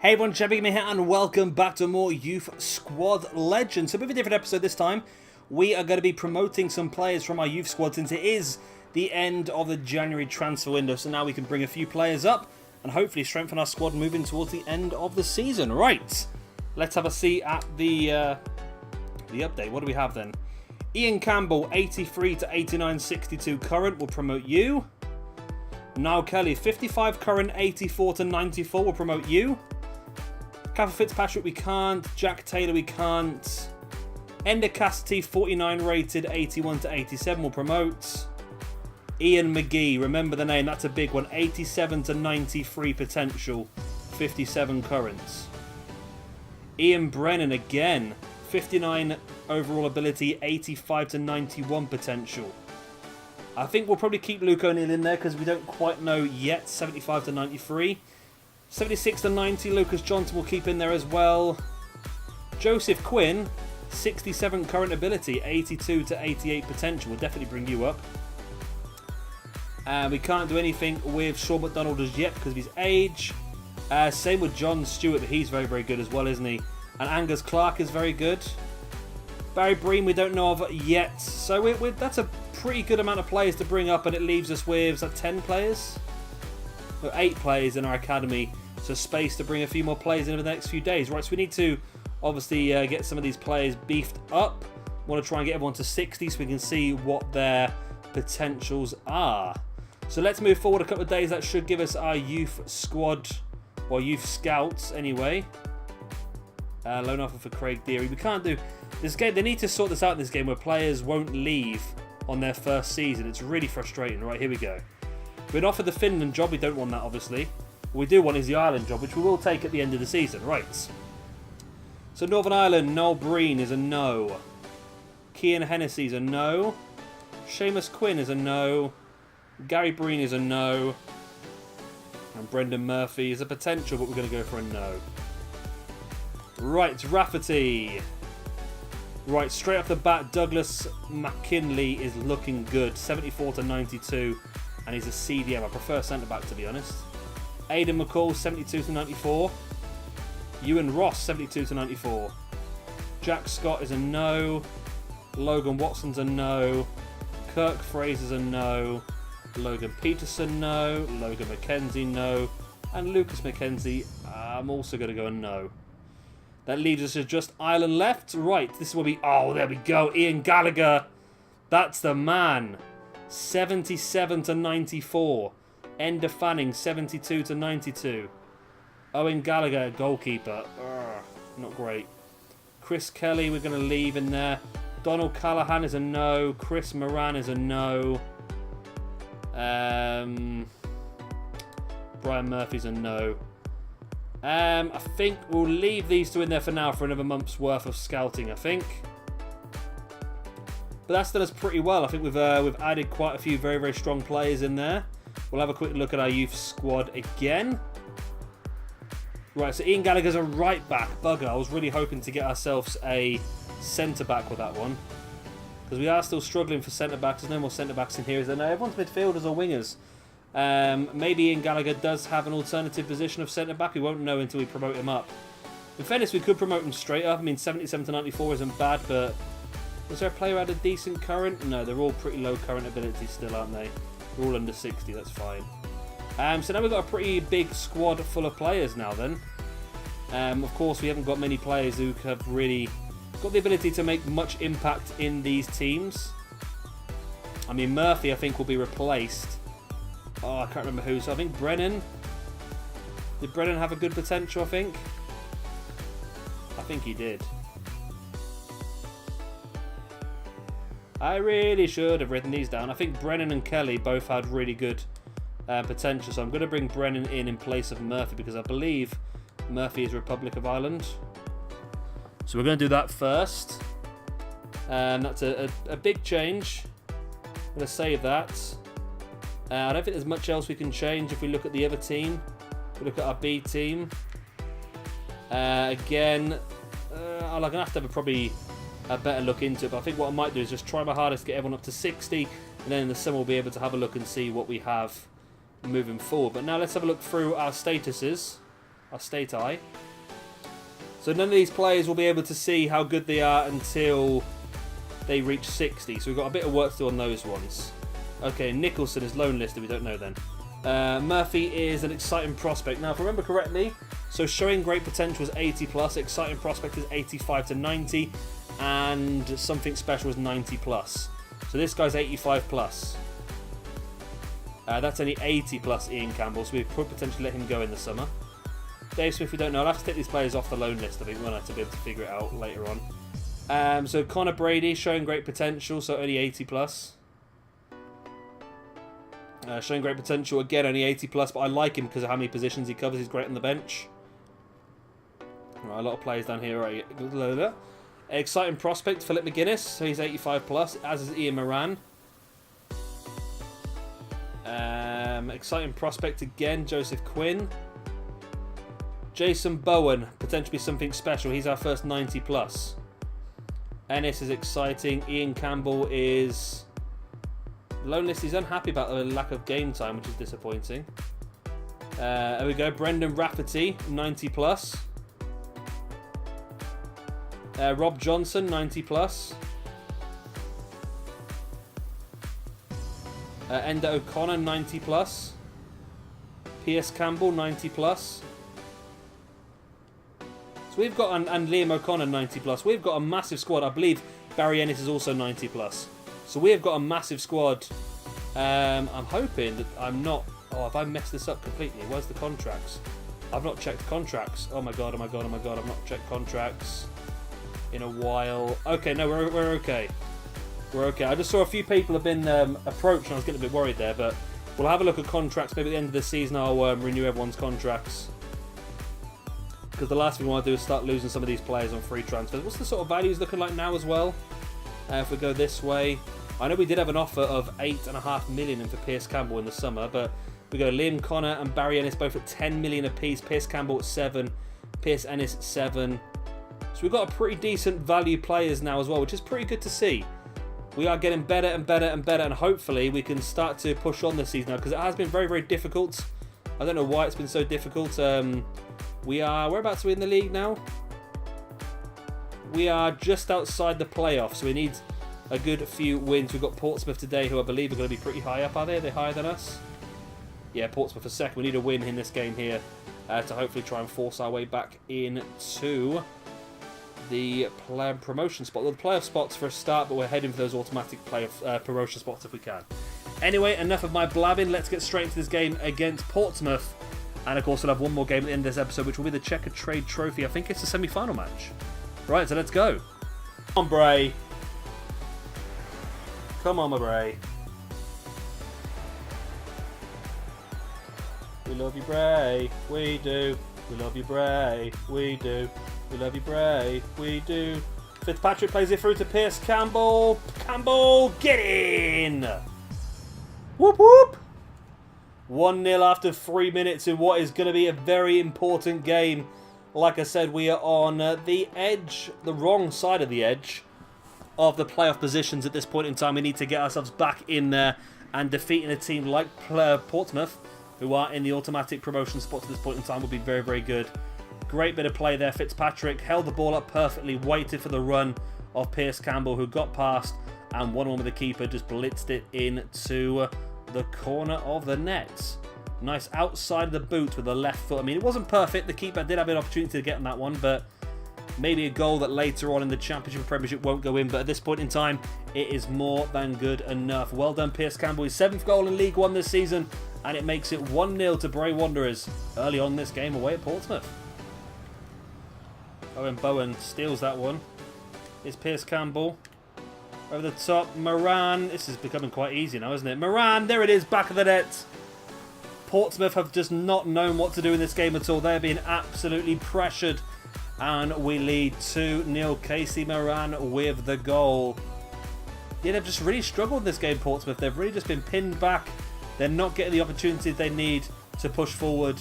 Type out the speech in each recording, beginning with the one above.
Hey everyone, Chevy here and welcome back to more Youth Squad Legends. So a bit of a different episode this time. We are going to be promoting some players from our Youth Squad since it is the end of the January transfer window. So now we can bring a few players up and hopefully strengthen our squad moving towards the end of the season. Right, let's have a see at the update. What do we have then? Ian Campbell, 83 to 89, 62 current, will promote you. Niall Kelly, 55 current, 84 to 94, will promote you. Catherine Fitzpatrick, we can't. Jack Taylor, we can't. Ender Cassidy, 49 rated, 81 to 87, will promote. Ian McGee, remember the name, that's a big one. 87 to 93 potential, 57 currents. Ian Brennan again, 59 overall ability, 85 to 91 potential. I think we'll probably keep Luke O'Neill in there because we don't quite know yet. 75 to 93. 76 to 90, Lucas Johnson will keep in there as well. Joseph Quinn, 67 current ability, 82 to 88 potential. We'll definitely bring you up. We can't do anything with Sean McDonald as yet because of his age. Same with John Stewart, but he's very, very good as well, isn't he? And Angus Clark is very good. Barry Breen we don't know of yet. So that's a pretty good amount of players to bring up, and it leaves us with, is that 10 players? 8 players in our academy, so space to bring a few more players in over the next few days. Right, so we need to obviously get some of these players beefed up. Want to try and get everyone to 60 so we can see what their potentials are. So let's move forward a couple of days. That should give us our youth squad, or youth scouts anyway. Loan offer for Craig Deary. We can't do this game. They need to sort this out in this game where players won't leave on their first season. It's really frustrating. Right, here we go. We'd offer the Finland job. We don't want that, obviously. What we do want is the Ireland job, which we will take at the end of the season. Right. So Northern Ireland, Noel Breen is a no. Cian Hennessy is a no. Seamus Quinn is a no. Gary Breen is a no. And Brendan Murphy is a potential, but we're going to go for a no. Right, Rafferty. Right, straight off the bat, Douglas McKinley is looking good. 74 to 92. And he's a CDM. I prefer centre-back, to be honest. Aidan McCall, 72 to 94. Ewan Ross, 72 to 94. Jack Scott is a no. Logan Watson's a no. Kirk Fraser's a no. Logan Peterson, no. Logan McKenzie, no. And Lucas McKenzie, I'm also going to go a no. That leaves us with just Ireland left. Right, this is where we... Oh, there we go. Ian Gallagher. That's the man. 77 to 94. Ender Fanning, 72 to 92. Owen Gallagher, goalkeeper. Not great. Chris Kelly, we're going to leave in there. Donald Callahan is a no. Chris Moran is a no. Brian Murphy's a no. I think we'll leave these two in there for now for another month's worth of scouting, I think. But that's done us pretty well. I think we've added quite a few very, very strong players in there. We'll have a quick look at our youth squad again. Right, so Ian Gallagher's a right back. Bugger, I was really hoping to get ourselves a centre back with that one. Because we are still struggling for centre backs. There's no more centre backs in here, is there? No, everyone's midfielders or wingers. Maybe Ian Gallagher does have an alternative position of centre back. We won't know until we promote him up. In fairness, we could promote him straight up. I mean, 77 to 94 isn't bad, but... Was there a player who had a decent current? No, they're all pretty low current ability still, aren't they? They're all under 60, that's fine. So now we've got a pretty big squad full of players now then. Of course, we haven't got many players who have really got the ability to make much impact in these teams. I mean, Murphy, I think, will be replaced. Oh, I can't remember who. So I think Brennan. Did Brennan have a good potential, I think? I think he did. I really should have written these down. I think Brennan and Kelly both had really good potential. So I'm going to bring Brennan in place of Murphy because I believe Murphy is Republic of Ireland. So we're going to do that first. That's a big change. I'm going to save that. I don't think there's much else we can change if we look at the other team. We look at our B team. Again, I'm going to have probably a better look into it. But I think what I might do is just try my hardest to get everyone up to 60. And then in the summer we'll be able to have a look and see what we have moving forward. But now let's have a look through our statuses. our state eye. So none of these players will be able to see how good they are until they reach 60. So we've got a bit of work to do on those ones. Okay, Nicholson is loan listed. We don't know then. Murphy is an exciting prospect. Now, if I remember correctly, so showing great potential is 80 plus, exciting prospect is 85 to 90, and something special is 90 plus. So this guy's 85 plus. That's only 80 plus Ian Campbell, so we could potentially let him go in the summer. Dave Smith, we don't know. I'll have to take these players off the loan list, I think, when I have to be able to figure it out later on. So Connor Brady, showing great potential, so only 80 plus. Showing great potential, again, only 80 plus, but I like him because of how many positions he covers. He's great on the bench. Right, a lot of players down here. Right. Exciting prospect, Philip McGuinness, so he's 85 plus, as is Ian Moran. Exciting prospect again, Joseph Quinn. Jason Bowen, potentially something special. He's our first 90 plus. Ennis is exciting. Ian Campbell is... Loan list, he's unhappy about the lack of game time, which is disappointing. There we go. Brendan Rafferty, 90 plus. Rob Johnson, 90 plus. Enda O'Connor, 90 plus. P.S. Campbell, 90 plus. So we've got, and Liam O'Connor, 90 plus. We've got a massive squad. I believe Barry Ennis is also 90 plus. So we have got a massive squad. I'm hoping that I'm not... Oh, have I messed this up completely? Where's the contracts? I've not checked contracts. Oh my god, oh my god, oh my god. I've not checked contracts in a while. Okay, no, we're okay. We're okay. I just saw a few people have been approached and I was getting a bit worried there, but we'll have a look at contracts. Maybe at the end of the season I'll renew everyone's contracts. Because the last thing we want to do is start losing some of these players on free transfers. What's the sort of values looking like now as well? If we go this way... I know we did have an offer of $8.5 million for Pierce Campbell in the summer, but we go Liam Connor and Barry Ennis both at $10 million apiece. Pierce Campbell at 7, Pierce Ennis at 7. So we've got a pretty decent value players now as well, which is pretty good to see. We are getting better and better and better, and hopefully we can start to push on this season now, because it has been very, very difficult. I don't know why it's been so difficult. Whereabouts are we in the league now? We are just outside the playoffs, so we need a good few wins. We've got Portsmouth today, who I believe are going to be pretty high up, are they? Are they higher than us? Yeah, Portsmouth for second. We need a win in this game here to hopefully try and force our way back into the promotion spot. Well, the playoff spots for a start, but we're heading for those automatic playoff promotion spots if we can. Anyway, enough of my blabbing. Let's get straight into this game against Portsmouth. And of course, we'll have one more game at the end of this episode, which will be the Checker Trade Trophy. I think it's a semi-final match. Right, so let's go. Come on, Bray. Come on, my Bray. We love you, Bray. We do. We love you, Bray. We do. We love you, Bray. We do. Fitzpatrick plays it through to Pierce Campbell. Campbell, get in! Whoop, whoop! 1-0 after 3 minutes in what is going to be a very important game. Like I said, we are on the edge, the wrong side of the edge of the playoff positions at this point in time. We need to get ourselves back in there, and defeating a team like Portsmouth, who are in the automatic promotion spot at this point in time, will be very, very good. Great bit of play there. Fitzpatrick held the ball up perfectly, waited for the run of Pierce Campbell, who got past, and 1-1 with the keeper, just blitzed it into the corner of the net. Nice outside of the boot with the left foot. I mean, it wasn't perfect. The keeper did have an opportunity to get on that one, but maybe a goal that later on in the Championship and Premiership won't go in. But at this point in time, it is more than good enough. Well done, Pierce Campbell. His 7th goal in League One this season, and it makes it 1-0 to Bray Wanderers early on in this game away at Portsmouth. Owen Bowen steals that one. It's Pierce Campbell. Over the top, Moran. This is becoming quite easy now, isn't it? Moran, there it is, back of the net. Portsmouth have just not known what to do in this game at all. They're being absolutely pressured. And we lead 2-0. Casey Moran with the goal. Yeah, they've just really struggled in this game, Portsmouth. They've really just been pinned back. They're not getting the opportunities they need to push forward.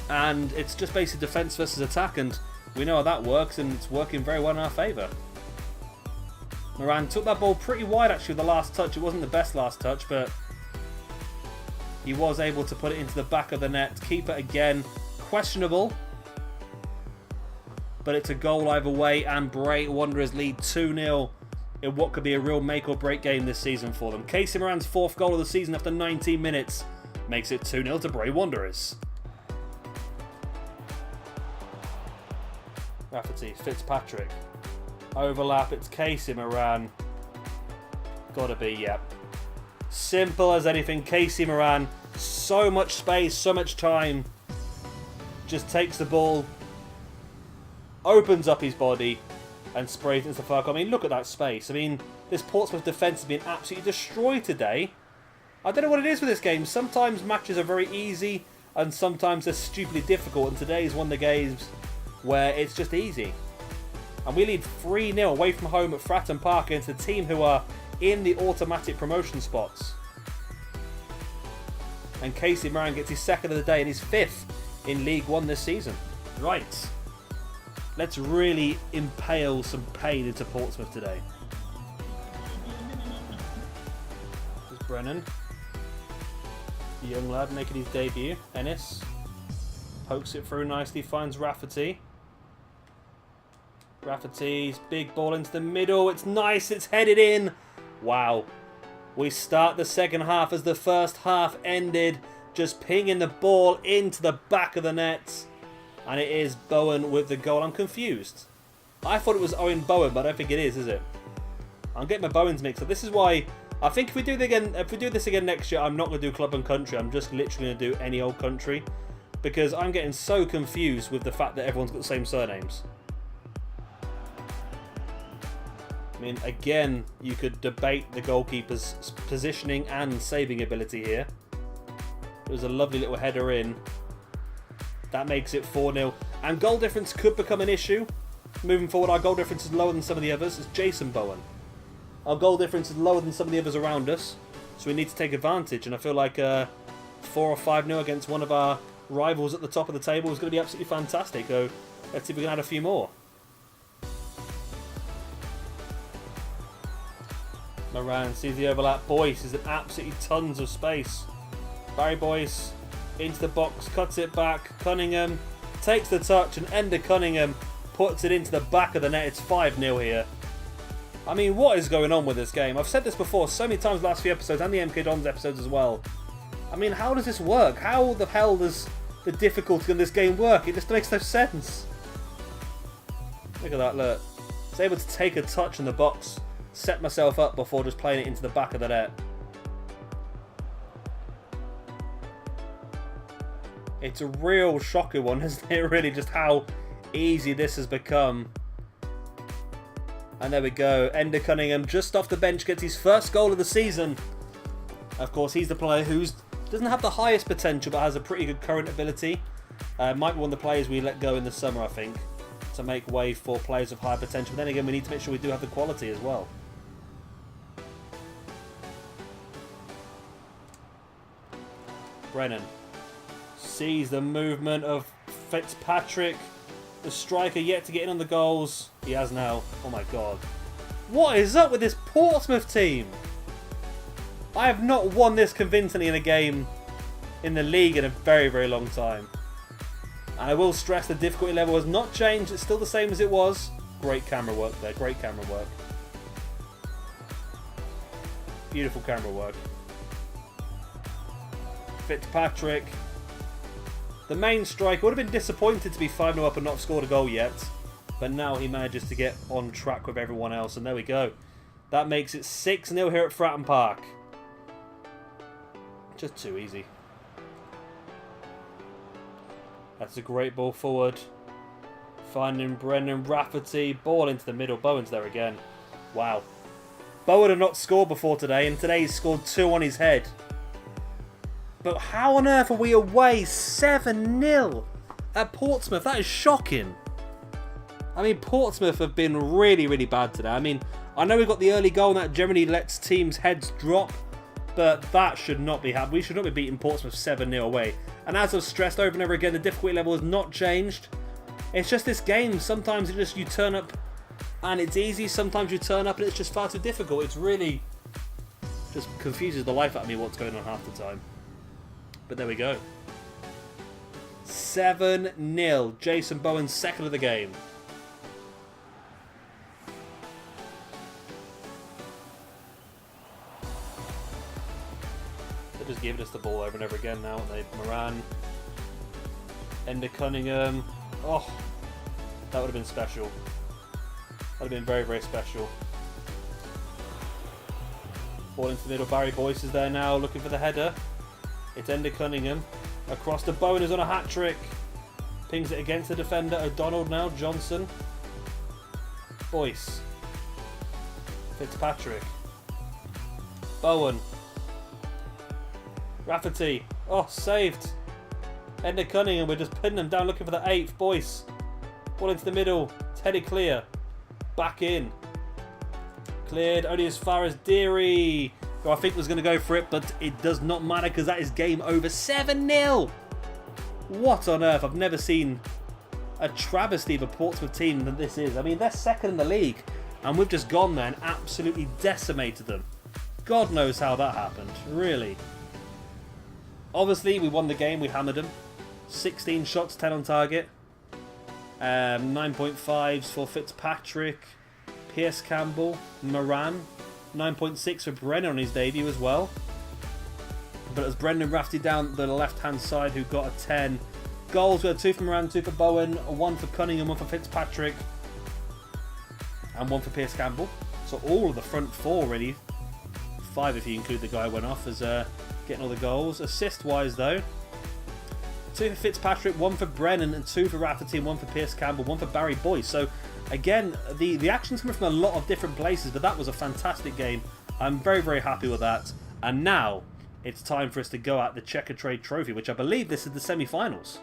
And it's just basically defence versus attack. And we know how that works, and it's working very well in our favour. Moran took that ball pretty wide, actually, with the last touch. It wasn't the best last touch, but he was able to put it into the back of the net. Keeper, again, questionable. but it's a goal either way, and Bray Wanderers lead 2-0 in what could be a real make-or-break game this season for them. Casey Moran's 4th goal of the season after 19 minutes makes it 2-0 to Bray Wanderers. Rafferty, Fitzpatrick. Overlap, it's Casey Moran. Gotta be, yep. Simple as anything. Casey Moran, so much space, so much time. Just takes the ball, opens up his body, and sprays into the far corner. I mean, look at that space. I mean, this Portsmouth defence has been absolutely destroyed today. I don't know what it is with this game. Sometimes matches are very easy, and sometimes they're stupidly difficult, and today is one of the games where it's just easy. And we lead 3-0 away from home at Fratton Park against a team who are in the automatic promotion spots. And Casey Moran gets his 2nd of the day and his 5th in League One this season. Right. Let's really impale some pain into Portsmouth today. There's Brennan. The young lad making his debut. Ennis. Pokes it through nicely, finds Rafferty. Rafferty's big ball into the middle. It's nice, it's headed in. Wow. We start the second half as the first half ended. Just pinging the ball into the back of the net. And it is Bowen with the goal. I'm confused. I thought it was Owen Bowen, but I don't think it is it? I'm getting my Bowens mixed up. This is why I think if we do this again next year, I'm not going to do club and country. I'm just literally going to do any old country. Because I'm getting so confused with the fact that everyone's got the same surnames. I mean, again, you could debate the goalkeeper's positioning and saving ability here. It was a lovely little header in. That makes it 4-0. And goal difference could become an issue. Moving forward, our goal difference is lower than some of the others. It's Jason Bowen. Our goal difference is lower than some of the others around us. So we need to take advantage. And I feel like 4 or 5-0 against one of our rivals at the top of the table is going to be absolutely fantastic. So let's see if we can add a few more. Moran sees the overlap. Boyce is in absolutely tons of space. Barry Boyce into the box, cuts it back. Cunningham takes the touch, and Ender Cunningham puts it into the back of the net. It's 5-0 here. I mean, what is going on with this game? I've said this before so many times in the last few episodes, and the MK Dons episodes as well. I mean, how does this work? How the hell does the difficulty in this game work? It just makes no sense. Look at that, look. I was able to take a touch in the box, set myself up before just playing it into the back of the net. It's a real shocker one, isn't it? Really, just how easy this has become. And there we go. Ender Cunningham, just off the bench, gets his first goal of the season. Of course, he's the player who doesn't have the highest potential, but has a pretty good current ability. Might be one of the players we let go in the summer, I think, to make way for players of higher potential. But then again, we need to make sure we do have the quality as well. Brennan sees the movement of Fitzpatrick, the striker, yet to get in on the goals. He has now. Oh my god. What is up with this Portsmouth team? I have not won this convincingly in a game in the league in a very, very long time. And I will stress the difficulty level has not changed. It's still the same as it was. Great camera work there. Great camera work. Beautiful camera work. Fitzpatrick. The main striker would have been disappointed to be 5-0 up and not scored a goal yet. But now he manages to get on track with everyone else. And there we go. That makes it 6-0 here at Fratton Park. Just too easy. That's a great ball forward. Finding Brendan Rafferty. Ball into the middle. Bowen's there again. Wow. Bowen had not scored before today, and today he's scored 2 on his head. But how on earth are we away 7-0 at Portsmouth? That is shocking. I mean, Portsmouth have been really, really bad today. I mean, I know we got the early goal and that generally lets teams' heads drop, but that should not be happening. We should not be beating Portsmouth 7-0 away. And as I've stressed over and over again, the difficulty level has not changed. It's just this game. Sometimes it just you turn up and it's easy. Sometimes you turn up and it's just far too difficult. It's really just confuses the life out of me what's going on half the time. But there we go. 7-0. Jason Bowen's second of the game. just giving us the ball over and over again now, aren't they? Moran. Ender Cunningham. Oh, that would have been special. That would have been very, very special. Ball into the middle. Barry Boyce is there now, looking for the header. It's Ender Cunningham. Across to Bowen, who's on a hat-trick. Pings it against the defender. O'Donnell now. Johnson. Boyce. Fitzpatrick. Bowen. Rafferty. Oh, saved. Ender Cunningham. We're just pinning them down, looking for the 8th. Boyce. Ball into the middle. Teddy clear. Back in. Cleared only as far as Deary, who I think was going to go for it, but it does not matter because that is game over. 7-0. What on earth? I've never seen a travesty of a Portsmouth team than this is. I mean, they're second in the league, and we've just gone there and absolutely decimated them. God knows how that happened, really. Obviously, we won the game. We hammered them. 16 shots, 10 on target. 9.5s for Fitzpatrick. Pierce Campbell, Moran, 9.6 for Brennan on his debut as well. But it was Brendan Rafferty down the left-hand side who got a 10. Goals, we had 2 for Moran, 2 for Bowen, 1 for Cunningham, 1 for Fitzpatrick, and 1 for Pierce Campbell. So all of the front 4 really. 5 if you include the guy who went off as getting all the goals. Assist-wise though, 2 for Fitzpatrick, 1 for Brennan, and 2 for Rafferty, and 1 for Pierce Campbell, 1 for Barry Boyce. So again, the action's coming from a lot of different places, but that was a fantastic game. I'm very, very happy with that. And now it's time for us to go at the Checker Trade Trophy, which I believe this is the semi-finals.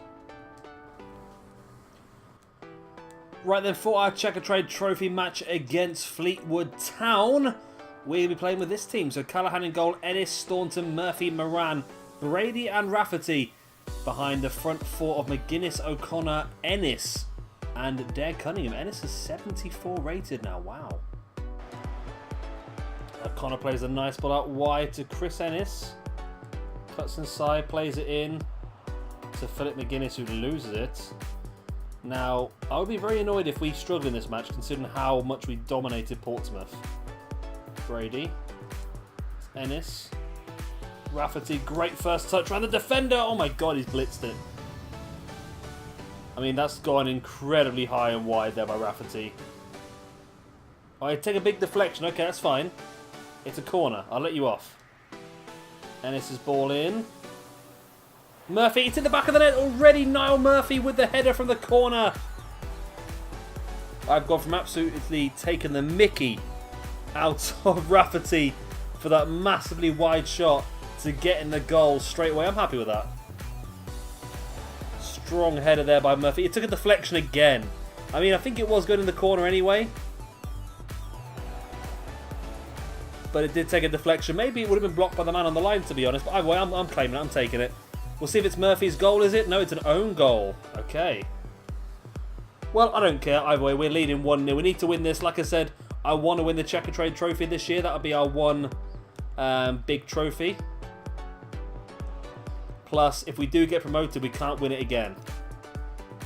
Right then, for our Checker Trade Trophy match against Fleetwood Town, we'll be playing with this team. So Callahan in goal, Ennis, Staunton, Murphy, Moran, Brady and Rafferty. Behind the front 4 of McGuinness, O'Connor, Ennis, and Dare Cunningham. Ennis is 74 rated now. Wow. O'Connor plays a nice ball out wide to Chris Ennis. Cuts inside, plays it in to Philip McGuinness, who loses it. Now, I would be very annoyed if we struggle in this match, considering how much we dominated Portsmouth. Brady. Ennis. Rafferty, great first touch around the defender. Oh my god, he's blitzed it. I mean, that's gone incredibly high and wide there by Rafferty. Alright, take a big deflection. Okay, that's fine. It's a corner. I'll let you off. Ennis's ball in. Murphy, it's in the back of the net already. Niall Murphy with the header from the corner. I've gone from absolutely taking the mickey out of Rafferty for that massively wide shot to getting the goal straight away. I'm happy with that. Strong header there by Murphy. It took a deflection again. I mean, I think it was going in the corner anyway. But it did take a deflection. Maybe it would have been blocked by the man on the line, to be honest. But either way, I'm claiming it. I'm taking it. We'll see if it's Murphy's goal, is it? No, it's an own goal. Okay. Well, I don't care. Either way, we're leading 1-0. We need to win this. Like I said, I want to win the Checker Trade Trophy this year. That'll be our one big trophy. Plus, if we do get promoted, we can't win it again.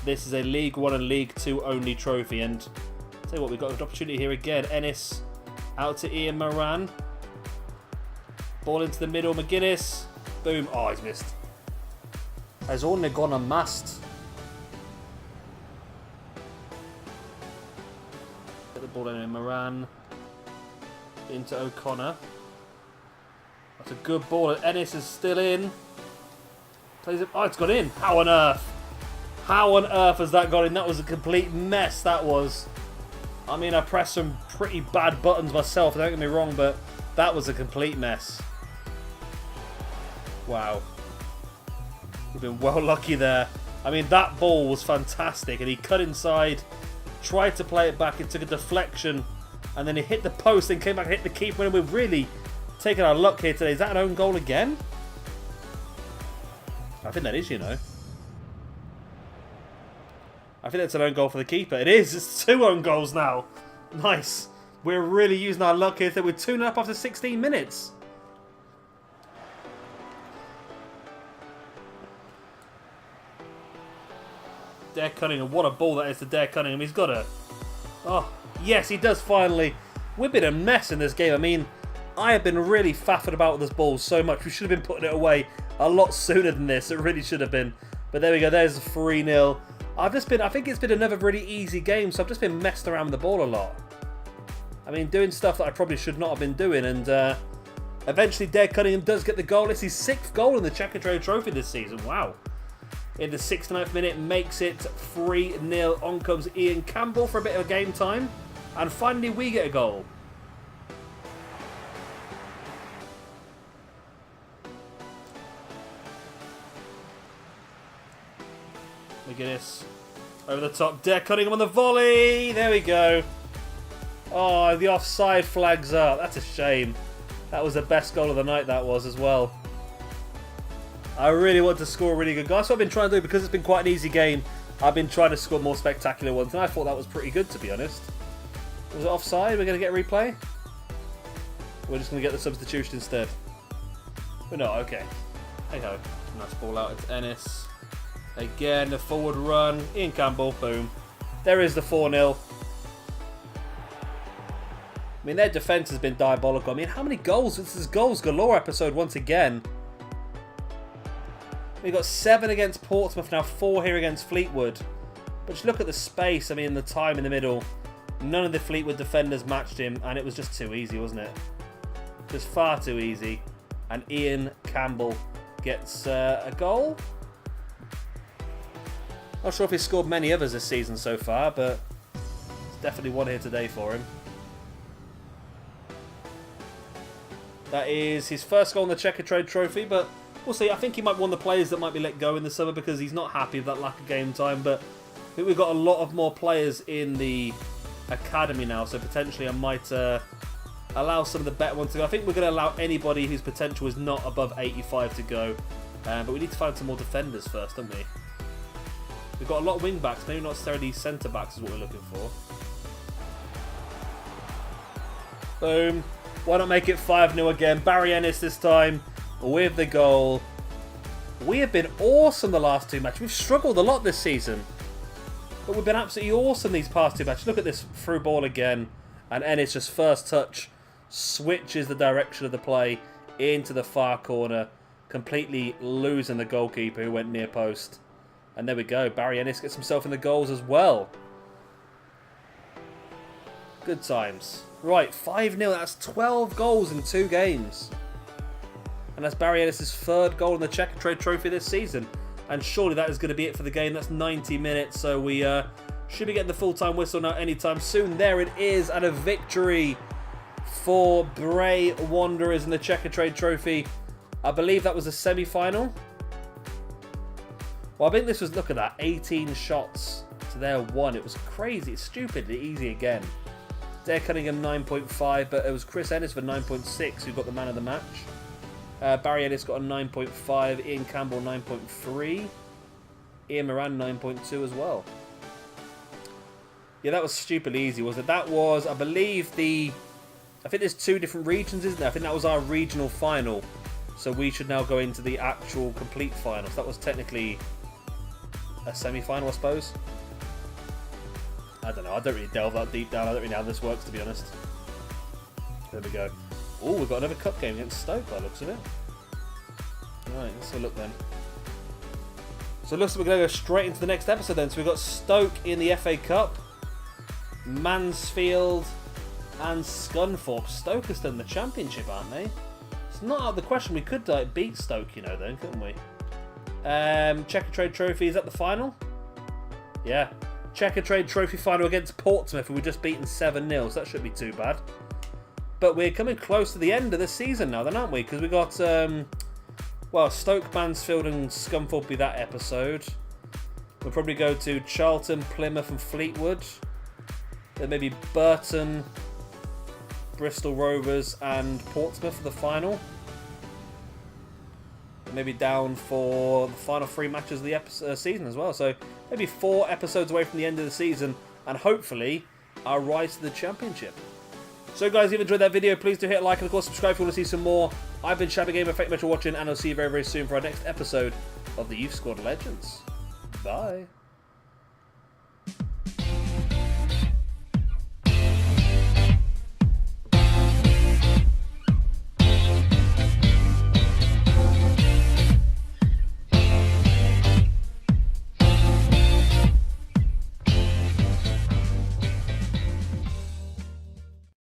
This is a League 1 and League 2 only trophy. And I'll tell you what, we've got an opportunity here again. Ennis out to Ian Moran. Ball into the middle. McGuinness. Boom. Oh, he's missed. Has only gone a mast. Get the ball in Moran. Into O'Connor. That's a good ball. Ennis is still in. Plays it. Oh, it's gone in. How on earth? How on earth has that gone in? That was a complete mess, that was. I mean, I pressed some pretty bad buttons myself, don't get me wrong, but that was a complete mess. Wow. We've been well lucky there. I mean, that ball was fantastic, and he cut inside, tried to play it back, it took a deflection, and then he hit the post and came back and hit the keeper, and we've really taken our luck here today. Is that an own goal again? I think that is, you know. I think that's an own goal for the keeper. It is. It's 2 own goals now. Nice. We're really using our luck here. We're 2-0 up after 16 minutes. Dare Cunningham. What a ball that is to Dare Cunningham. He's got a... Oh, yes, he does finally. We've been a mess in this game. I mean, I have been really faffing about with this ball so much. We should have been putting it away a lot sooner than this. It really should have been. But there we go. There's the 3-0. I think it's been another really easy game, so I've just been messing around with the ball a lot. I mean, doing stuff that I probably should not have been doing, and eventually Dare Cunningham does get the goal. It's his 6th goal in the Checkatrade Trophy this season. Wow. In the 69th minute, makes it 3-0. On comes Ian Campbell for a bit of game time. And finally, we get a goal. Look at this. Over the top, Dare Cunningham on the volley. There we go. Oh, the offside flag's up. That's a shame. That was the best goal of the night, that was, as well. I really want to score a really good goal. That's what I've been trying to do, because it's been quite an easy game. I've been trying to score more spectacular ones, and I thought that was pretty good, to be honest. Was it offside? We're going to get a replay? We're just going to get the substitution instead. But no, okay. Hey ho. Nice ball out. It's Ennis. Again, the forward run. Ian Campbell. Boom. There is the 4-0. I mean, their defence has been diabolical. I mean, how many goals? This is goals galore episode once again. We've got 7 against Portsmouth now, 4 here against Fleetwood. But just look at the space, I mean, the time in the middle. None of the Fleetwood defenders matched him, and it was just too easy, wasn't it? Just far too easy. And Ian Campbell gets a goal. Not sure if he's scored many others this season so far, but there's definitely one here today for him. That is his first goal in the Checkatrade Trophy, but we'll see. I think he might be one of the players that might be let go in the summer because he's not happy with that lack of game time. But I think we've got a lot of more players in the academy now, so potentially I might allow some of the better ones to go. I think we're going to allow anybody whose potential is not above 85 to go. But we need to find some more defenders first, don't we? We've got a lot of wing backs, maybe not necessarily centre backs is what we're looking for. Boom. Why not make it 5-0 again? Barry Ennis this time with the goal. We have been awesome the last 2 matches. We've struggled a lot this season, but we've been absolutely awesome these past 2 matches. Look at this through ball again, and Ennis just first touch switches the direction of the play into the far corner, completely losing the goalkeeper who went near post. And there we go. Barry Ennis gets himself in the goals as well. Good times. Right, 5-0. That's 12 goals in 2 games. And that's Barry Ennis' 3rd goal in the Checkatrade Trophy this season. And surely that is going to be it for the game. That's 90 minutes. So we should be getting the full-time whistle now anytime soon. There it is. And a victory for Bray Wanderers in the Checkatrade Trophy. I believe that was a semi-final. Well, I think this was, look at that, 18 shots to their 1. It was crazy. It's stupidly easy again. Dare Cunningham 9.5, but it was Chris Ennis for 9.6 who got the man of the match. Barry Ennis got a 9.5, Ian Campbell 9.3, Ian Moran 9.2 as well. Yeah, that was stupidly easy, wasn't it? That was, I believe, I think there's 2 different regions, isn't there? I think that was our regional final. So we should now go into the actual complete final. So that was technically a semi-final, I suppose. I don't know. I don't really delve that deep down. I don't really know how this works, to be honest. There we go. Oh, we've got another cup game against Stoke by the looks of it. Right, let's have a look then. So it looks like we're going to go straight into the next episode then. So we've got Stoke in the FA Cup, Mansfield and Scunthorpe. Stoke are still in the Championship, aren't they? It's not out of the question. We could beat Stoke, you know, then, couldn't we? Checkatrade Trophy, is that the final? Yeah. Checkatrade Trophy final against Portsmouth, who we just beaten 7-0, so that shouldn't be too bad. But we're coming close to the end of the season now, then, aren't we? Because we got, well, Stoke, Mansfield and Scunthorpe will be that episode. We'll probably go to Charlton, Plymouth and Fleetwood. Then maybe Burton, Bristol Rovers and Portsmouth for the final. Maybe down for the final 3 matches of the season as well. So maybe 4 episodes away from the end of the season, and hopefully our rise to the Championship. So guys, if you've enjoyed that video, please do hit a like and of course subscribe if you want to see some more. I've been Shabby Gamer, thank you much for watching, and I'll see you very, very soon for our next episode of the Youth Squad Legends. Bye.